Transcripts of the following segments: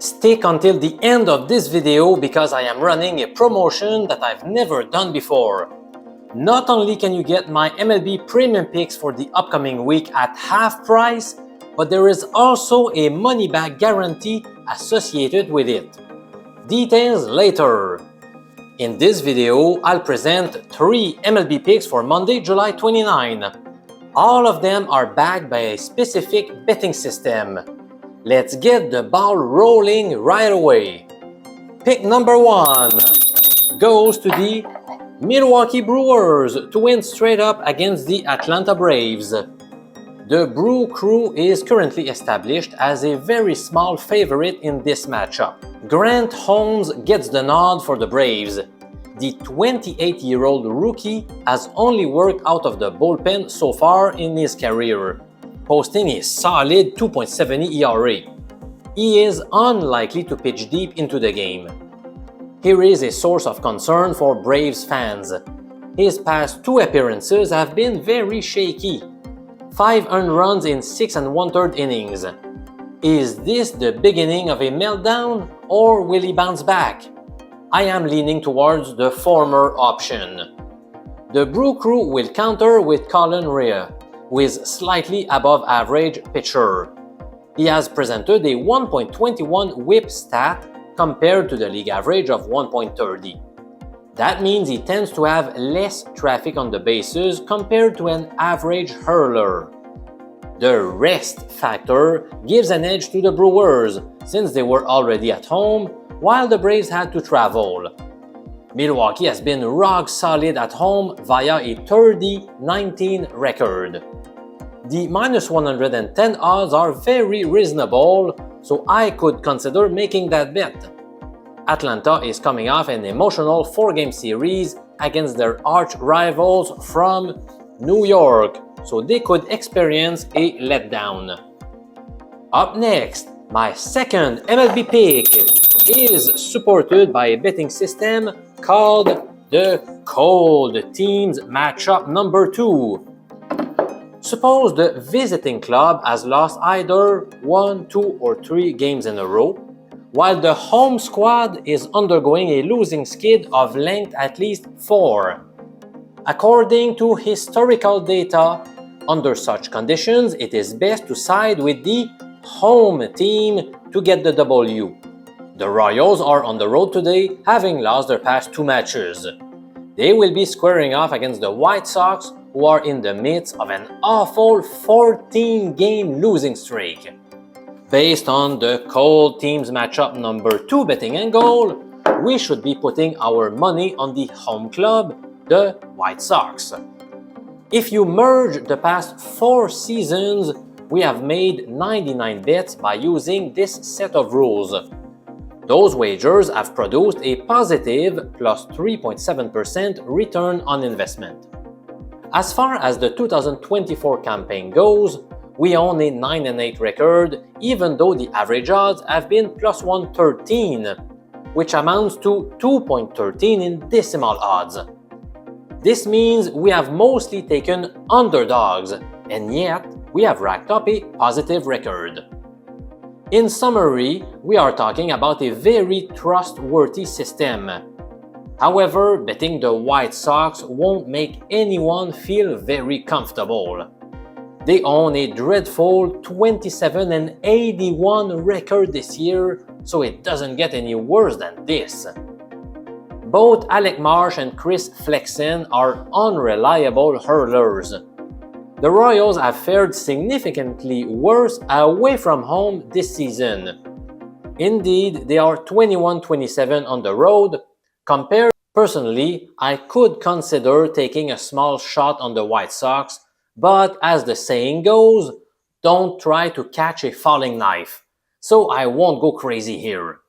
Stick until the end of this video because I am running a promotion that I've never done before. Not only can you get my MLB premium picks for the upcoming week at half price, but there is also a money-back guarantee associated with it. Details later. In this video, I'll present 3 MLB picks for Monday, July 29. All of them are backed by a specific betting system. Let's get the ball rolling right away. Pick number 1 goes to the Milwaukee Brewers to win straight up against the Atlanta Braves. The Brew Crew is currently established as a very small favorite in this matchup. Grant Holmes gets the nod for the Braves. The 28-year-old rookie has only worked out of the bullpen so far in his career, posting a solid 2.70 ERA. He is unlikely to pitch deep into the game. Here is a source of concern for Braves fans. His past 2 appearances have been very shaky. 5 earned runs in 6 1/3 innings. Is this the beginning of a meltdown, or will he bounce back? I am leaning towards the former option. The Brew Crew will counter with Colin Rea, who is slightly above average pitcher. He has presented a 1.21 whip stat compared to the league average of 1.30. That means he tends to have less traffic on the bases compared to an average hurler. The rest factor gives an edge to the Brewers since they were already at home while the Braves had to travel. Milwaukee has been rock solid at home via a 30-19 record. The -110 odds are very reasonable, so I could consider making that bet. Atlanta is coming off an emotional 4-game series against their arch rivals from New York, so they could experience a letdown. Up next, my second MLB pick is supported by a betting system called the Cold Teams Matchup Number 2. Suppose the visiting club has lost either 1, 2, or 3 games in a row, while the home squad is undergoing a losing skid of length at least 4. According to historical data, under such conditions, it is best to side with the home team to get the W. The Royals are on the road today, having lost their past 2 matches. They will be squaring off against the White Sox, who are in the midst of an awful 14-game losing streak. Based on the Cold Teams Matchup Number 2 betting angle, we should be putting our money on the home club, the White Sox. If you merge the past 4 seasons, we have made 99 bets by using this set of rules. Those wagers have produced a positive plus 3.7% return on investment. As far as the 2024 campaign goes, we own a 9-8 record, even though the average odds have been plus 113, which amounts to 2.13 in decimal odds. This means we have mostly taken underdogs, and yet we have racked up a positive record. In summary, we are talking about a very trustworthy system. However, betting the White Sox won't make anyone feel very comfortable. They own a dreadful 27-81 record this year, so it doesn't get any worse than this. Both Alec Marsh and Chris Flexen are unreliable hurlers. The Royals have fared significantly worse away from home this season. Indeed, they are 21-27 on the road. Personally, I could consider taking a small shot on the White Sox, but as the saying goes, don't try to catch a falling knife. So I won't go crazy here.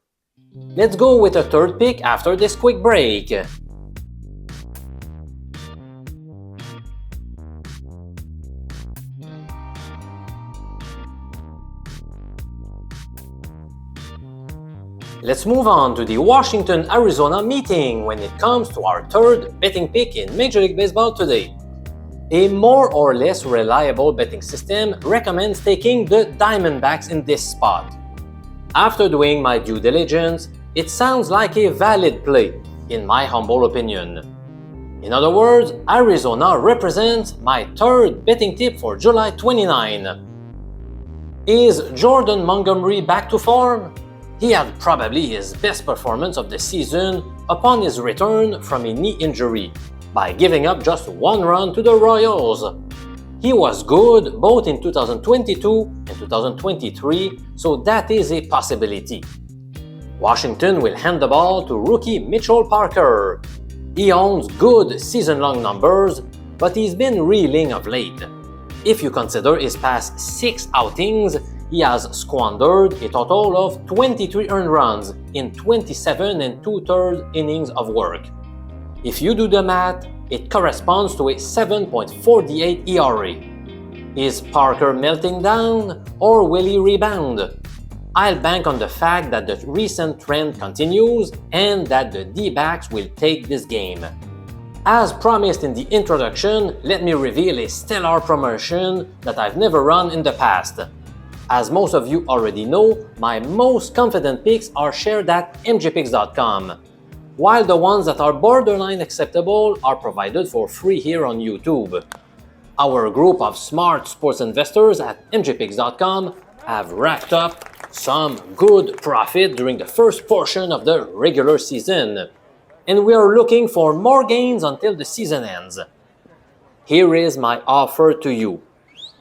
Let's go with a third pick after this quick break. Let's move on to the Washington-Arizona meeting when it comes to our third betting pick in Major League Baseball today. A more or less reliable betting system recommends taking the Diamondbacks in this spot. After doing my due diligence, it sounds like a valid play, in my humble opinion. In other words, Arizona represents my third betting tip for July 29. Is Jordan Montgomery back to form? He had probably his best performance of the season upon his return from a knee injury, by giving up just 1 run to the Royals. He was good both in 2022 and 2023, so that is a possibility. Washington will hand the ball to rookie Mitchell Parker. He owns good season-long numbers, but he's been reeling of late. If you consider his past 6 outings, he has squandered a total of 23 earned runs in 27 and 2/3 innings of work. If you do the math, it corresponds to a 7.48 ERA. Is Parker melting down, or will he rebound? I'll bank on the fact that the recent trend continues and that the D-backs will take this game. As promised in the introduction, let me reveal a stellar promotion that I've never run in the past. As most of you already know, my most confident picks are shared at mjpicks.com, while the ones that are borderline acceptable are provided for free here on YouTube. Our group of smart sports investors at mjpicks.com have racked up some good profit during the first portion of the regular season, and we are looking for more gains until the season ends. Here is my offer to you.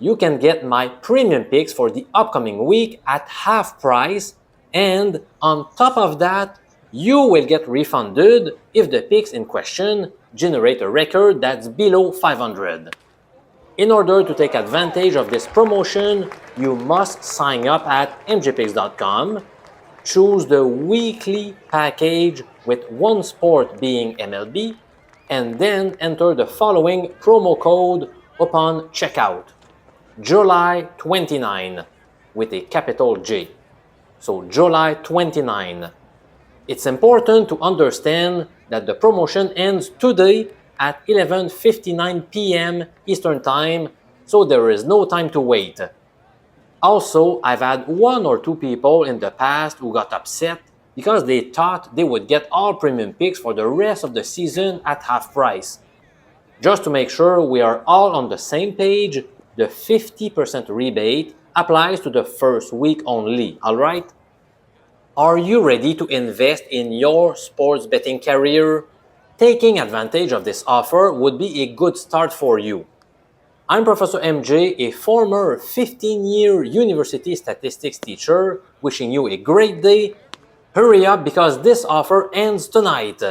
You can get my premium picks for the upcoming week at half price, and on top of that, you will get refunded if the picks in question generate a record that's below 500. In order to take advantage of this promotion, you must sign up at mjpicks.com, choose the weekly package with one sport being MLB, and then enter the following promo code upon checkout: July 29 with a capital J. So July 29. It's important to understand that the promotion ends today at 11:59 p.m. Eastern Time, so there is no time to wait. Also, I've had 1 or 2 people in the past who got upset because they thought they would get all premium picks for the rest of the season at half price. Just to make sure we are all on the same page, the 50% rebate applies to the first week only, alright? Are you ready to invest in your sports betting career? Taking advantage of this offer would be a good start for you. I'm Professor MJ, a former 15-year university statistics teacher, wishing you a great day. Hurry up because this offer ends tonight.